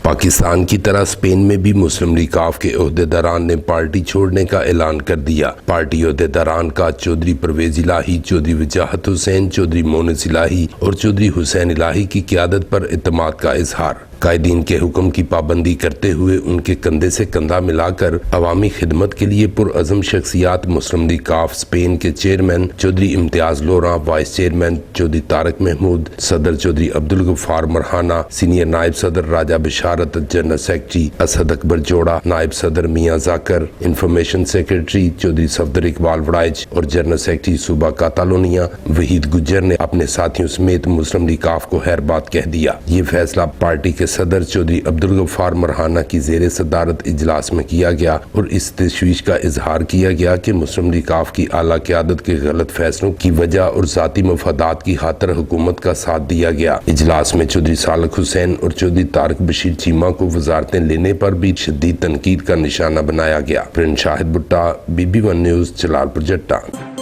पाकिस्तान की तरह स्पेन में भी मुस्लिम लीग काफ के ओहदेदारान ने पार्टी छोड़ने का ऐलान कर दिया। पार्टी ओहदेदारान का चौधरी परवेज इलाही, चौधरी वजाहत हुसैन, चौधरी मोनिस इलाही और चौधरी हुसैन इलाही की क़यादत पर इत्तेमाद का इजहार। कायदीन के हुक्म की पाबंदी करते हुए उनके कंधे से कंधा मिलाकर अवामी खिदमत के लिए पुरअज़म शख्सियात मुस्लिम लीग काफ स्पेन के चेयरमैन चौधरी इम्तियाज लोरा, वाइस चेयरमैन चौधरी तारक महमूद, सदर चौधरी अब्दुल गफ्फार मरहाना, सीनियर नायब सदर राजा बिशारत, जनरल सेक्रेटरी असद अकबर जोड़ा, नायब सदर मियाँ जाकर, इंफॉर्मेशन सेक्रेटरी चौधरी सफदर इकबाल वड़ाइच और जनरल सेक्रेटरी सूबा कातालोनिया वहीद गुज्जर ने अपने साथियों समेत मुस्लिम लीग काफ को खैरबाद कह दिया। ये फैसला पार्टी के सदर चौधरी अब्दुल गफ्फार मरहाना की जेर सदारत इजलास में किया गया और इस तशवीश का इजहार किया गया कि मुस्लिम लीग काफ की आला क़यादत के गलत फैसलों की वजह और ज़ाती मफादात की खातिर हुकूमत का साथ दिया गया। इजलास में चौधरी सालक हुसैन और चौधरी तारक बशीर चीमा को वजारतें लेने पर भी शदीद तनकीद का निशाना बनाया गया। प्रिंस शाहिद भुट्टा, BB1 न्यूज़, जलालपुर जट्टा।